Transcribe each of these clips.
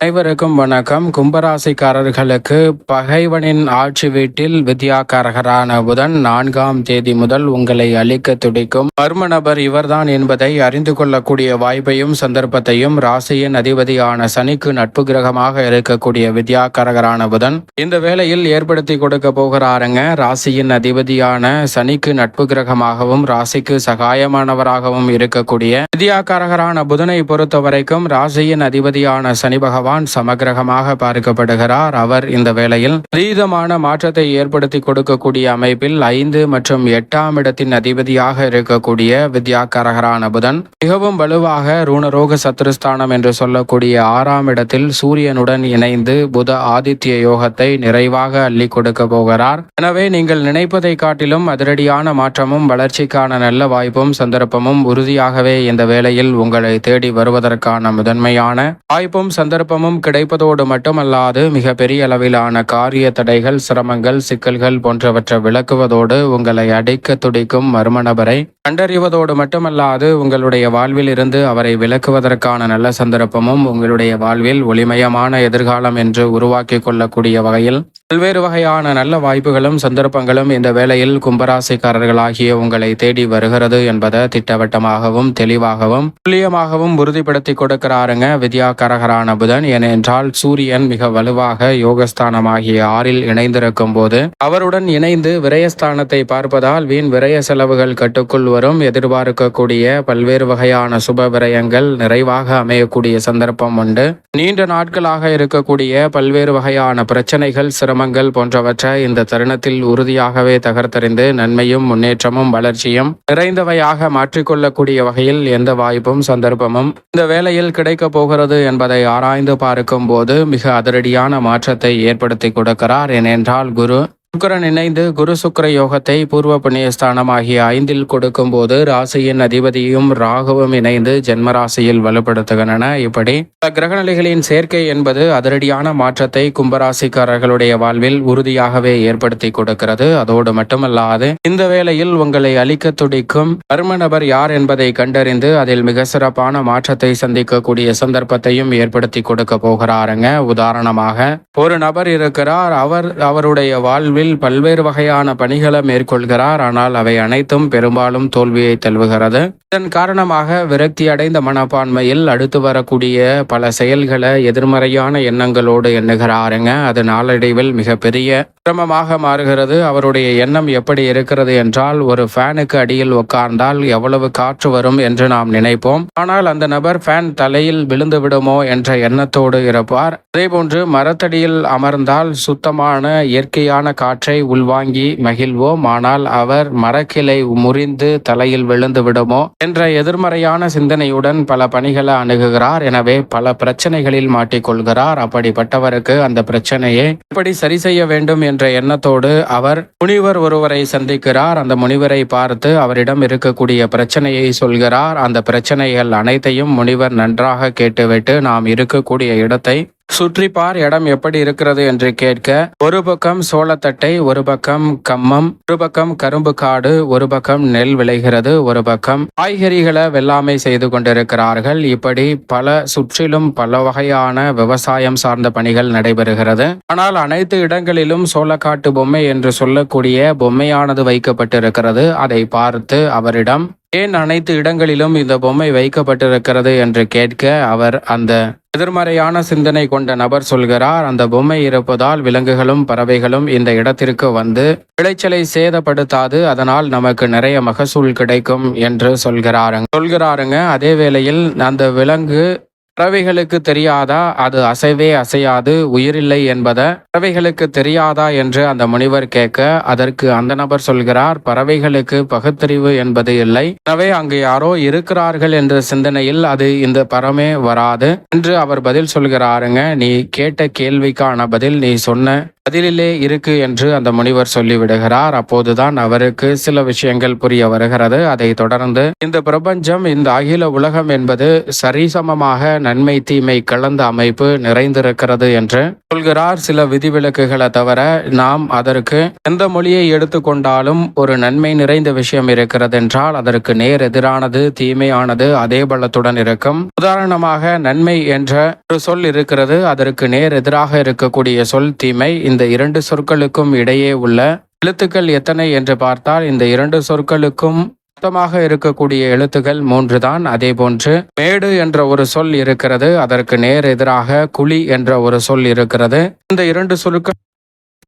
அனைவருக்கும் வணக்கம். கும்பராசிக்காரர்களுக்கு பகைவனின் ஆட்சி வீட்டில் வித்யாகாரகரான புதன் 4ஆம் தேதி முதல் உங்களை அழிக்க துடிக்கும் மர்ம நபர் இவர்தான் என்பதை அறிந்து கொள்ளக்கூடிய வாய்ப்பையும் சந்தர்ப்பத்தையும் ராசியின் அதிபதியான சனிக்கு நட்பு கிரகமாக இருக்கக்கூடிய வித்யாகாரகரான புதன் இந்த வேளையில் ஏற்படுத்தி கொடுக்க போகிறாருங்க. ராசியின் அதிபதியான சனிக்கு நட்பு கிரகமாகவும் ராசிக்கு சகாயமானவராகவும் இருக்கக்கூடிய வித்யாகாரகரான புதனை பொறுத்த வரைக்கும் ராசியின் அதிபதியான சனி பகவான் சமகிரகமாக பார்க்கப்படுகிறார். அவர் இந்த வேளையில் அதீதமான மாற்றத்தை ஏற்படுத்தி கொடுக்கக்கூடிய அமைப்பில் 5 மற்றும் 8ஆம் இடத்தின் அதிபதியாக இருக்கக்கூடிய வித்யாகாரகரான புதன் மிகவும் வலுவாக ரூணரோக சத்துருஸ்தானம் என்று சொல்லக்கூடிய 6ஆம் இடத்தில் சூரியனுடன் இணைந்து புத ஆதித்ய யோகத்தை நிறைவாக அள்ளி கொடுக்க போகிறார். எனவே நீங்கள் நினைப்பதை காட்டிலும் அதிரடியான மாற்றமும் வளர்ச்சிக்கான நல்ல வாய்ப்பும் சந்தர்ப்பமும் உறுதியாகவே இந்த வேளையில் உங்களை தேடி வருவதற்கான முதன்மையான வாய்ப்பும் சந்தர்ப்பமும் கிடைப்பதோடு மட்டுமல்லாது மிக பெரிய அளவிலான காரிய தடைகள், சிரமங்கள், சிக்கல்கள் போன்றவற்றை விளக்குவதோடு உங்களை அடிக்க துடிக்கும் மர்ம நபரை கண்டறிவதோடு மட்டுமல்லாது உங்களுடைய வாழ்வில் இருந்து அவரை விலக்குவதற்கான நல்ல சந்தர்ப்பமும் உங்களுடைய வாழ்வில் ஒளிமயமான எதிர்காலம் என்று உருவாக்கி கொள்ளக்கூடிய வகையில் பல்வேறு வகையான நல்ல வாய்ப்புகளும் சந்தர்ப்பங்களும் இந்த வேளையில் கும்பராசிக்காரர்களாகிய உங்களை தேடி வருகிறது என்பதை திட்டவட்டமாகவும் தெளிவாகவும் துல்லியமாகவும் உறுதிப்படுத்தி கொடுக்கிறாருங்க வித்யாகாரகரான புதன். ஏனென்றால் சூரியன் மிக வலுவாக யோகஸ்தானமாகிய 6இல் இணைந்திருக்கும் போது அவருடன் இணைந்து விரயஸ்தானத்தை பார்ப்பதால் வீண் விரய செலவுகள் கட்டுக்குள் வரும். எதிர்பார்க்கக்கூடிய பல்வேறு வகையான சுப விரயங்கள் நிறைவாக அமையக்கூடிய சந்தர்ப்பம் உண்டு. நீண்ட நாட்களாக இருக்கக்கூடிய பல்வேறு வகையான பிரச்சனைகள், சிரமங்கள் போன்றவற்றை இந்த தருணத்தில் உறுதியாகவே தகர்த்தறிந்து நன்மையும் முன்னேற்றமும் வளர்ச்சியும் நிறைந்தவையாக மாற்றிக்கொள்ளக்கூடிய வகையில் எந்த வாய்ப்பும் சந்தர்ப்பமும் இந்த வேளையில் கிடைக்க போகிறது என்பதை ஆராய்ந்து பார்க்கும் போது மிக அதிரடியான மாற்றத்தை ஏற்படுத்தி கொடுக்கிறார். ஏனென்றால் சுக்கிரன் இணைந்து குரு சுக்கிர யோகத்தை பூர்வ புண்ணியஸ்தானமாகிய 5இல் கொடுக்கும் போது ராசியின் அதிபதியும் ராகுவும் இணைந்து ஜென்ம ராசியில் வலுப்படுத்துகின்றன. இப்படி கிரகநிலைகளின் சேர்க்கை என்பது அதிரடியான மாற்றத்தை கும்பராசிக்காரர்களுடைய வாழ்வில் உறுதியாகவே ஏற்படுத்தி கொடுக்கிறது. அதோடு மட்டுமல்லாது இந்த வேளையில் உங்களை அழிக்க துடிக்கும் மர்ம நபர் யார் என்பதை கண்டறிந்து அதில் மிக சிறப்பான மாற்றத்தை சந்திக்கக்கூடிய சந்தர்ப்பத்தையும் ஏற்படுத்தி கொடுக்க போகிறாருங்க. உதாரணமாக ஒரு நபர் இருக்கிறார். அவருடைய வாழ்வில் பல்வேறு வகையான பணிகளை மேற்கொள்கிறார். ஆனால் அவை அனைத்தும் பெரும்பாலும் தோல்வியை தழுவுகிறது. இதன் காரணமாக விரக்தி அடைந்த மனப்பான்மையில் அடுத்து வரக்கூடிய பல செயல்களை எதிர்மறையான எண்ணங்களோடு எண்ணுகிறாருங்க. அது நாளடைவில் மிகப்பெரிய சிரமமாக மாறுகிறது. அவருடைய எண்ணம் எப்படி இருக்கிறது என்றால், ஒரு ஃபேனுக்கு அடியில் உட்கார்ந்தால் எவ்வளவு காற்று வரும் என்று நாம் நினைப்போம். ஆனால் அந்த நபர் ஃபேன் தலையில் விழுந்து விடுமோ என்ற எண்ணத்தோடு இருப்பார். அதேபோன்று மரத்தடியில் அமர்ந்தால் சுத்தமான இயற்கையான காற்றை உள்வாங்கி மகிழ்வோம். ஆனால் அவர் மரக்கிளை முறிந்து தலையில் விழுந்து விடுமோ என்ற எதிர்மறையான சிந்தனையுடன் பல பணிகளை அணுகுகிறார். எனவே பல பிரச்சனைகளில் மாட்டிக்கொள்கிறார். அப்படிப்பட்டவருக்கு அந்த பிரச்சனையை எப்படி சரி செய்ய வேண்டும் என்ற எண்ணத்தோடு அவர் முனிவர் ஒருவரை சந்திக்கிறார். அந்த முனிவரை பார்த்து அவரிடம் இருக்கக்கூடிய பிரச்சனையை சொல்கிறார். அந்த பிரச்சனைகள் அனைத்தையும் முனிவர் நன்றாக கேட்டுவிட்டு நாம் இருக்கக்கூடிய இடத்தை சுற்றிப்பார், இடம் எப்படி இருக்கிறது என்று கேட்க, ஒரு பக்கம் சோளத்தட்டை, ஒரு பக்கம் கம்மம், ஒரு பக்கம் கரும்பு காடு, ஒரு பக்கம் நெல் விளைகிறது, ஒரு பக்கம் காய்கறிகளை வெள்ளாமை செய்து கொண்டிருக்கிறார்கள். இப்படி சுற்றிலும் பல வகையான விவசாயம் சார்ந்த பணிகள் நடைபெறுகிறது. ஆனால் அனைத்து இடங்களிலும் சோளக்காட்டு பொம்மை என்று சொல்லக்கூடிய பொம்மையானது வைக்கப்பட்டிருக்கிறது. அதை பார்த்து அவரிடம் ஏன் அனைத்து இடங்களிலும் இந்த பொம்மை வைக்கப்பட்டிருக்கிறது என்று கேட்க, அவர் அந்த எதிர்மறையான சிந்தனை கொண்ட நபர் சொல்கிறார், அந்த பொம்மை இருப்பதால் விலங்குகளும் பறவைகளும் இந்த இடத்திற்கு வந்து விளைச்சலை சேதப்படுத்தாது, அதனால் நமக்கு நிறைய மகசூல் கிடைக்கும் என்று சொல்கிறாருங்க. அதே வேளையில் அந்த விலங்கு பறவைகளுக்கு தெரியாதா, அது அசைவே அசையாது, உயிரில்லை என்பதை பறவைகளுக்கு தெரியாதா என்று அந்த முனிவர் கேட்க, அதற்கு அந்த நபர் சொல்கிறார், பறவைகளுக்கு பகுத்தறிவு என்பது இல்லை, எனவே அங்கு யாரோ இருக்கிறார்கள் என்ற சிந்தனையில் அது இந்த பறமே வராது என்று அவர் பதில் சொல்கிறாருங்க. நீ கேட்ட கேள்விக்கான பதில் நீ சொன்ன பதிலிலே இருக்கு என்று அந்த முனிவர் சொல்லிவிடுகிறார். அப்போதுதான் அவருக்கு சில விஷயங்கள் புரிய வருகிறது. அதை தொடர்ந்து இந்த பிரபஞ்சம், இந்த அகில உலகம் என்பது சரிசமமாக நன்மை தீமை கலந்த அமைப்பு நிறைந்திருக்கிறது என்று சொல்கிறார். சில விதிவிலக்குகளை தவிர நாம் அதற்கு எந்த மொழியை எடுத்துக்கொண்டாலும் ஒரு நன்மை நிறைந்த விஷயம் இருக்கிறது என்றால் அதற்கு நேர் எதிரானது தீமையானது அதே பலத்துடன் இருக்கும். உதாரணமாக நன்மை என்ற ஒரு சொல் இருக்கிறது, அதற்கு நேர் எதிராக இருக்கக்கூடிய சொல் தீமை. இந்த இரண்டு சொற்களுக்கும் இடையே உள்ள எழுத்துக்கள் எத்தனை என்று பார்த்தால் இந்த இரண்டு சொற்களுக்கும் மொத்தமாக இருக்கக்கூடிய எழுத்துக்கள் 3 தான். அதே போன்று மேடு என்ற ஒரு சொல் இருக்கிறது, அதற்கு நேர் எதிராக குழி என்ற ஒரு சொல் இருக்கிறது. இந்த இரண்டு சொற்கள்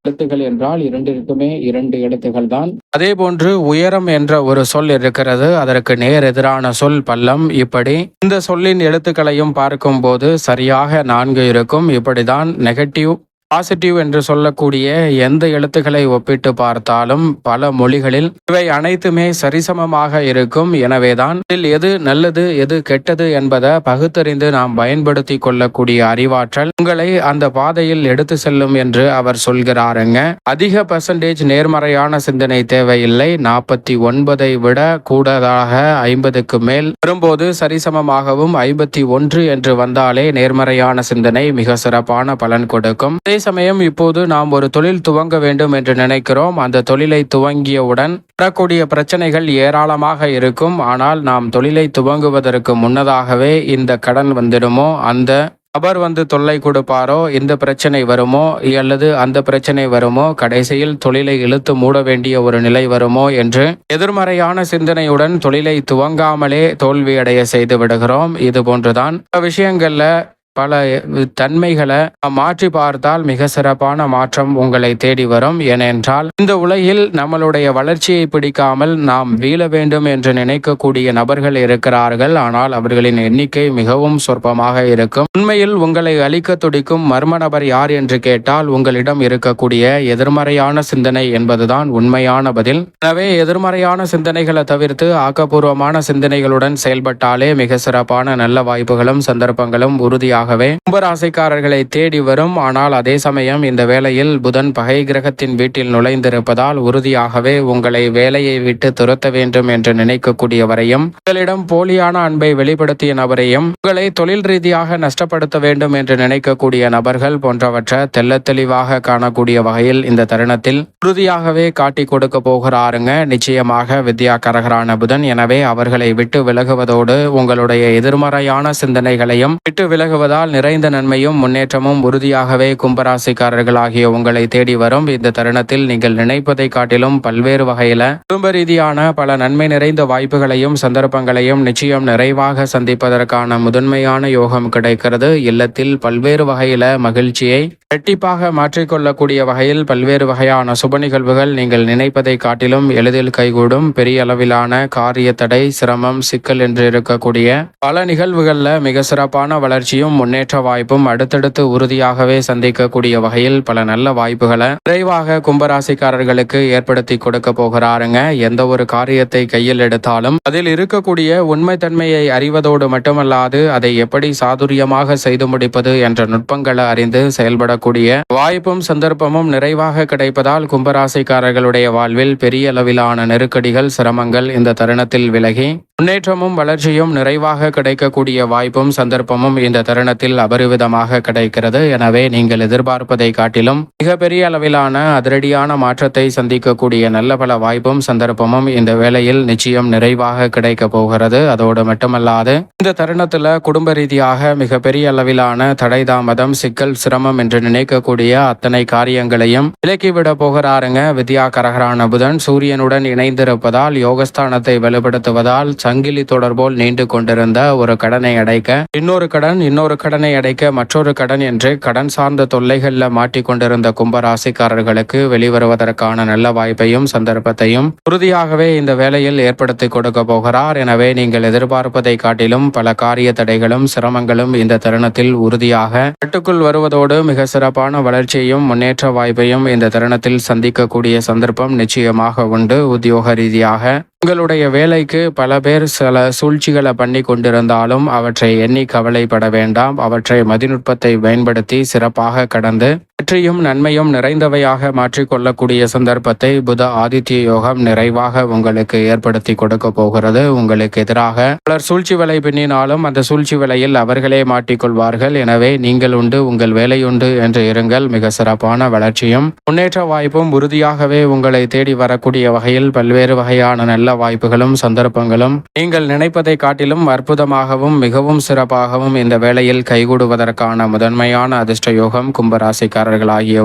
எழுத்துக்கள் என்றால் இரண்டிற்குமே 2 எழுத்துக்கள் தான். அதே போன்று உயரம் என்ற ஒரு சொல் இருக்கிறது, அதற்கு நேர் எதிரான சொல் பள்ளம். இப்படி இந்த சொல்லின் எழுத்துக்களையும் பார்க்கும்போது சரியாக 4 இருக்கும். இப்படிதான் நெகட்டிவ் பாசிட்டிவ் என்று சொல்லக்கூடிய எந்த எழுத்துக்களை ஒப்பிட்டு பார்த்தாலும் பல மொழிகளில் இவை அனைத்துமே சரிசமமாக இருக்கும். எனவேதான் இதில் எது நல்லது எது கெட்டது என்பதை பகுத்தறிந்து நாம் பயன்படுத்தி கொள்ளக்கூடிய அறிவாற்றல் உங்களை அந்த பாதையில் எடுத்து செல்லும் என்று அவர் சொல்கிறாருங்க. அதிக % நேர்மறையான சிந்தனை தேவையில்லை. 49 விட கூடுதலாக 50க்கு மேல் வரும்போது சரிசமமாகவும் 51 என்று வந்தாலே நேர்மறையான சிந்தனை மிக சிறப்பான பலன் கொடுக்கும். சமயம் இப்போது நாம் ஒரு தொழில் துவங்க வேண்டும் என்று நினைக்கிறோம். அந்த தொழிலை துவங்கியவுடன் வரக்கூடிய பிரச்சனைகள் ஏராளமாக இருக்கும். ஆனால் நாம் தொழிலை துவங்குவதற்கு முன்னதாகவே இந்த கடன் வந்துடுமோ, அந்த நபர் வந்து தொல்லை கொடுப்பாரோ, இந்த பிரச்சனை வருமோ அல்லது அந்த பிரச்சனை வருமோ, கடைசியில் தொழிலை இழுத்து மூட வேண்டிய ஒரு நிலை வருமோ என்று எதிர்மறையான சிந்தனையுடன் தொழிலை துவங்காமலே தோல்வியடைய செய்து விடுகிறோம். இது போன்றுதான் விஷயங்கள்ல பல தன்மைகளை மாற்றி பார்த்தால் மிக சிறப்பான மாற்றம் உங்களை தேடி வரும். ஏனென்றால் இந்த உலகில் நம்மளுடைய வளர்ச்சியை பிடிக்காமல் நாம் வீழ வேண்டும் என்று நினைக்கக்கூடிய நபர்கள் இருக்கிறார்கள். ஆனால் அவர்களின் எண்ணிக்கை மிகவும் சொற்பமாக இருக்கும். உண்மையில் உங்களை அழிக்க துடிக்கும் மர்ம நபர் யார் என்று கேட்டால் உங்களிடம் இருக்கக்கூடிய எதிர்மறையான சிந்தனை என்பதுதான் உண்மையான பதில். எனவே எதிர்மறையான சிந்தனைகளை தவிர்த்து ஆக்கப்பூர்வமான சிந்தனைகளுடன் செயல்பட்டாலே மிக சிறப்பான நல்ல வாய்ப்புகளும் சந்தர்ப்பங்களும் உறுதியாக கும்பராசிக்காரர்களை தேடி வரும். ஆனால் அதே சமயம் இந்த வேளையில் புதன் பகை கிரகத்தின் வீட்டில் நுழைந்திருப்பதால் உறுதியாகவே உங்களை வேலையை விட்டு துரத்த வேண்டும் என்று நினைக்கக்கூடியவரையும், உங்களிடம் போலியான அன்பை வெளிப்படுத்திய நபரையும், உங்களை தொழில் ரீதியாக நஷ்டப்படுத்த வேண்டும் என்று நினைக்கக்கூடிய நபர்கள் போன்றவற்றை தெல்ல தெளிவாக காணக்கூடிய வகையில் இந்த தருணத்தில் உறுதியாகவே காட்டி கொடுக்க போகிறாருங்க நிச்சயமாக வித்யாகாரகரான புதன். எனவே அவர்களை விட்டு விலகுவதோடு உங்களுடைய எதிர்மறையான சிந்தனைகளையும் விட்டு விலகுவதால் நிறைந்த நன்மையும் முன்னேற்றமும் உறுதியாகவே கும்பராசிக்காரர்களாகிய உங்களை தேடி வரும். இந்த தருணத்தில் நீங்கள் நினைப்பதை காட்டிலும் பல்வேறு வகையில குடும்ப ரீதியான பல நன்மை நிறைந்த வாய்ப்புகளையும் சந்தர்ப்பங்களையும் நிச்சயம் நிறைவாக சந்திப்பதற்கான முதன்மையான யோகம் கிடைக்கிறது. இல்லத்தில் பல்வேறு வகையில மகிழ்ச்சியை இரட்டிப்பாக மாற்றிக்கொள்ளக்கூடிய வகையில் பல்வேறு வகையான சுப நிகழ்வுகள் நீங்கள் நினைப்பதை காட்டிலும் எளிதில் கைகூடும். பெரிய அளவிலான காரிய தடை, சிரமம், சிக்கல் என்று இருக்கக்கூடிய பல நிகழ்வுகள்ல மிக சிறப்பான வளர்ச்சியும் முன்னேற்ற வாய்ப்பும் அடுத்தடுத்து உறுதியாகவே சந்திக்கக்கூடிய வகையில் பல நல்ல வாய்ப்புகளை விரைவாக கும்பராசிக்காரர்களுக்கு ஏற்படுத்தி கொடுக்க போகிறாருங்க. எந்த ஒரு காரியத்தை கையில் எடுத்தாலும் அதில் இருக்கக்கூடிய உண்மைத்தன்மையை அறிவதோடு மட்டுமல்லாது அதை எப்படி சாதுரியமாக செய்து முடிப்பது என்ற நுட்பங்களை அறிந்து செயல்படக்கூடிய வாய்ப்பும் சந்தர்ப்பமும் நிறைவாக கிடைப்பதால் கும்பராசிக்காரர்களுடைய வாழ்வில் பெரிய அளவிலான நெருக்கடிகள், சிரமங்கள் இந்த தருணத்தில் விலகி முன்னேற்றமும் வளர்ச்சியும் நிறைவாக கிடைக்கக்கூடிய வாய்ப்பும் சந்தர்ப்பமும் இந்த தருணத்தில் அபரிவிதமாக கிடைக்கிறது. எனவே நீங்கள் எதிர்பார்ப்பதை காட்டிலும் மிகப்பெரிய அளவிலான அதிரடியான மாற்றத்தை சந்திக்கக்கூடிய நல்ல பல வாய்ப்பும் சந்தர்ப்பமும் இந்த வேளையில் நிச்சயம் நிறைவாக கிடைக்க போகிறது. அதோடு மட்டுமல்லாது இந்த தருணத்துல குடும்ப ரீதியாக மிகப்பெரிய அளவிலான தடை, தாமதம், சிக்கல், சிரமம் என்று நினைக்கக்கூடிய அத்தனை காரியங்களையும் விலக்கிவிட போகிறாருங்க வித்யாகாரகரான புதன். சூரியனுடன் இணைந்திருப்பதால் யோகஸ்தானத்தை வலுப்படுத்துவதால் சங்கிலி தொடர்போல் நீண்டு கொண்டிருந்த ஒரு கடனை அடைக்க இன்னொரு கடனை அடைக்க மற்றொரு கடன் என்று கடன் சார்ந்த தொல்லைகள்ல மாட்டிக்கொண்டிருந்த கும்பராசிக்காரர்களுக்கு வெளிவருவதற்கான நல்ல வாய்ப்பையும் சந்தர்ப்பத்தையும் உறுதியாகவே இந்த வேளையில் ஏற்படுத்தி கொடுக்க போகிறார். எனவே நீங்கள் எதிர்பார்ப்பதை காட்டிலும் பல காரிய தடைகளும் சிரமங்களும் இந்த தருணத்தில் உறுதியாக கட்டுக்குள் வருவதோடு மிக சிறப்பான வளர்ச்சியையும் முன்னேற்ற வாய்ப்பையும் இந்த தருணத்தில் சந்திக்கக்கூடிய சந்தர்ப்பம் நிச்சயமாக உண்டு. உத்தியோக ரீதியாக உங்களுடைய வேலைக்கு பல பேர் சில சூழ்ச்சிகளை பண்ணி கொண்டிருந்தாலும் அவற்றை எண்ணி கவலைப்பட வேண்டாம். அவற்றை மதிநுட்பத்தை பயன்படுத்தி சிறப்பாக கடந்து வெற்றியும் நன்மையும் நிறைந்தவையாக மாற்றிக்கொள்ளக்கூடிய சந்தர்ப்பத்தை புத ஆதித்ய யோகம் நிறைவாக உங்களுக்கு ஏற்படுத்தி கொடுக்க போகிறது. உங்களுக்கு எதிராக பலர் சூழ்ச்சி வலை பின்னினாலும் அந்த சூழ்ச்சி வலையில் அவர்களே மாட்டிக்கொள்வார்கள். எனவே நீங்கள் உண்டு உங்கள் வேலையுண்டு என்று இருங்கள். மிக சிறப்பான வளர்ச்சியும் முன்னேற்ற வாய்ப்பும் உறுதியாகவே உங்களை தேடி வரக்கூடிய வகையில் பல்வேறு வகையான நல்ல வாய்ப்புகளும் சந்தர்ப்பங்களும் நீங்கள் நினைப்பதை காட்டிலும் அற்புதமாகவும் மிகவும் சிறப்பாகவும் இந்த வேளையில் கைகூடுவதற்கான முதன்மையான அதிர்ஷ்ட யோகம் கும்பராசிக்காரர்களாகிய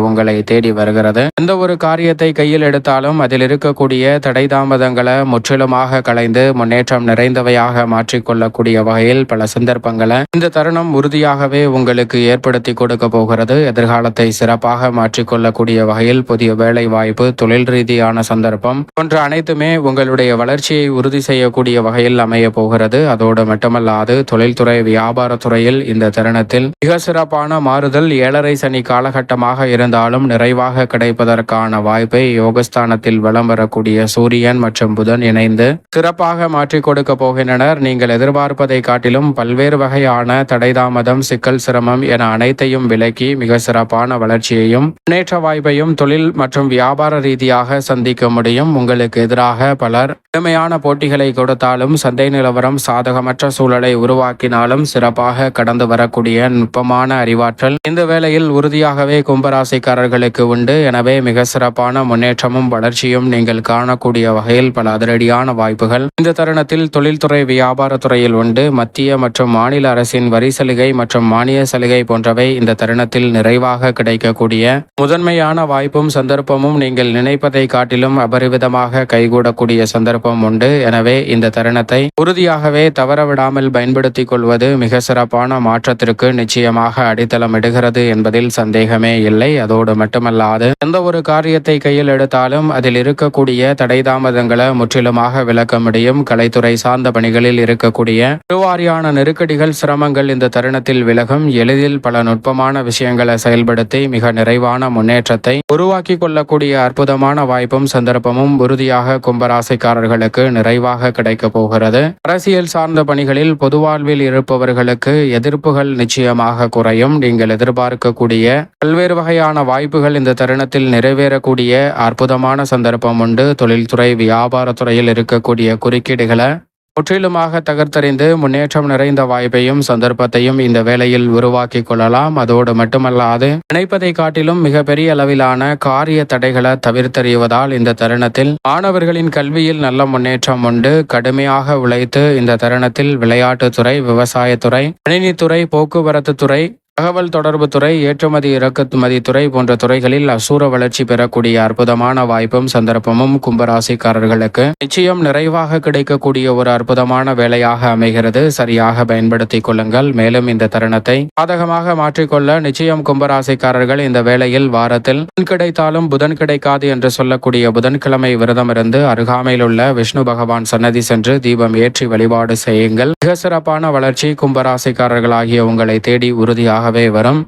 உங்களை தேடி வருகிறது. எந்த ஒரு காரியத்தை கையில் எடுத்தாலும் அதில் இருக்கக்கூடிய தடை தாமதங்களை முற்றிலுமாக களைந்து முன்னேற்றம் நிறைந்தவையாக மாற்றிக்கொள்ளக்கூடிய வகையில் பல சந்தர்ப்பங்களை இந்த தருணம் உறுதியாகவே உங்களுக்கு ஏற்படுத்தி கொடுக்க போகிறது. எதிர்காலத்தை சிறப்பாக மாற்றிக்கொள்ளக்கூடிய வகையில் புதிய வேலை வாய்ப்பு, தொழில் ரீதியான சந்தர்ப்பம் போன்ற அனைத்துமே உங்களுடைய வளர்ச்சியை உறுதி செய்யக்கூடிய வகையில் அமைய போகிறது. அதோடு மட்டுமல்லாது தொழில்துறை வியாபாரத்துறையில் இந்த தருணத்தில் மிக சிறப்பான மாறுதல் ஏழரை சனி காலகட்டமாக இருந்தாலும் நிறைவாக கிடைப்பதற்கான வாய்ப்பை யோகஸ்தானத்தில் வலம் வரக்கூடிய சூரியன் மற்றும் புதன் இணைந்து சிறப்பாக மாற்றிக் கொடுக்க போகின்றனர். நீங்கள் எதிர்பார்ப்பதை காட்டிலும் பல்வேறு வகையான தடைதாமதம், சிக்கல், சிரமம் என அனைத்தையும் விலக்கி மிக சிறப்பான வளர்ச்சியையும் முன்னேற்ற வாய்ப்பையும் தொழில் மற்றும் வியாபார ரீதியாக சந்திக்க முடியும். உங்களுக்கு எதிராக பலர் கடுமையான போட்டிகளை கொடுத்தாலும் சந்தை நிலவரம் சாதகமற்ற சூழலை உருவாக்கினாலும் சிறப்பாக கடந்து வரக்கூடிய நுட்பமான அறிவாற்றல் இந்த வேளையில் உறுதியாகவே கும்பராசிக்காரர்களுக்கு உண்டு. எனவே மிக சிறப்பான முன்னேற்றமும் வளர்ச்சியும் நீங்கள் காணக்கூடிய வகையில் பல அதிரடியான வாய்ப்புகள் இந்த தருணத்தில் தொழில்துறை வியாபாரத்துறையில் உண்டு. மத்திய மற்றும் மாநில அரசின் வரி சலுகை மற்றும் மானிய சலுகை போன்றவை இந்த தருணத்தில் நிறைவாக கிடைக்கக்கூடிய முதன்மையான வாய்ப்பும் சந்தர்ப்பமும் நீங்கள் நினைப்பதை காட்டிலும் அபரிவிதமாக கைகூடக்கூடிய சந்தர்ப்பம் உண்டு. எனவே இந்த தருணத்தை உறுதியாகவே தவறவிடாமல் பயன்படுத்திக் கொள்வது மிக சிறப்பான மாற்றத்திற்கு நிச்சயமாக அடித்தளமிடுகிறது என்பதில் சந்தேகமே இல்லை. அதோடு மட்டுமல்லாது எந்த ஒரு காரியத்தை கையில் எடுத்தாலும் அதில் இருக்கக்கூடிய தடை தாமதங்களை முற்றிலுமாக விளக்க முடியும். கலைத்துறை சார்ந்த பணிகளில் இருக்கக்கூடிய பெருவாரியான நெருக்கடிகள், சிரமங்கள் இந்த தருணத்தில் விலகும். எளிதில் பல நுட்பமான விஷயங்களை செயல்படுத்தி மிக நிறைவான முன்னேற்றத்தை உருவாக்கி கொள்ளக்கூடிய அற்புதமான வாய்ப்பும் சந்தர்ப்பமும் உறுதியாக கும்பராசிக்காரர்களுக்கு நிறைவாக கிடைக்க போகிறது. அரசியல் சார்ந்த பணிகளில் பொது வாழ்வில் இருப்பவர்களுக்கு எதிர்ப்புகள் நிச்சயமாக குறையும். நீங்கள் எதிர்பார்க்கக்கூடிய பல்வேறு வகையான வாய்ப்புகள் இந்த தருணத்தில் நிறைவேறக்கூடிய அற்புதமான சந்தர்ப்பம் உண்டு. தொழில்துறை வியாபாரத்துறையில் இருக்கக்கூடிய குறுக்கீடுகளை முற்றிலுமாக தகர்த்தறிந்து முன்னேற்றம் நிறைந்த வாய்ப்பையும் சந்தர்ப்பத்தையும் இந்த வேளையில் உருவாக்கி கொள்ளலாம். அதோடு மட்டுமல்லாது நினைப்பதை காட்டிலும் மிகப்பெரிய அளவிலான காரிய தடைகளை தவிர்த்தறிவதால் இந்த தருணத்தில் மாணவர்களின் கல்வியில் நல்ல முன்னேற்றம் உண்டு. கடுமையாக உழைத்து இந்த தருணத்தில் விளையாட்டுத்துறை, விவசாயத்துறை, கணினித்துறை, போக்குவரத்து துறை, தகவல் தொடர்பு துறை, ஏற்றுமதி இறக்குமதி துறை போன்ற துறைகளில் அசூர வளர்ச்சி பெறக்கூடிய அற்புதமான வாய்ப்பும் சந்தர்ப்பமும் கும்பராசிக்காரர்களுக்கு நிச்சயம் நிறைவாக கிடைக்கக்கூடிய ஒரு அற்புதமான வேலையாக அமைகிறது. சரியாக பயன்படுத்திக் கொள்ளுங்கள். மேலும் இந்த தருணத்தை சாதகமாக மாற்றிக்கொள்ள நிச்சயம் கும்பராசிக்காரர்கள் இந்த வேளையில் வாரத்தில் கிடைத்தாலும் புதன் கிடைக்காது என்று சொல்லக்கூடிய புதன்கிழமை விரதம் இருந்து அருகாமையில் உள்ள விஷ்ணு பகவான் சன்னதி சென்று தீபம் ஏற்றி வழிபாடு செய்யுங்கள். மிக சிறப்பான வளர்ச்சி கும்பராசிக்காரர்களாகிய உங்களை தேடி உறுதியாக வரும்.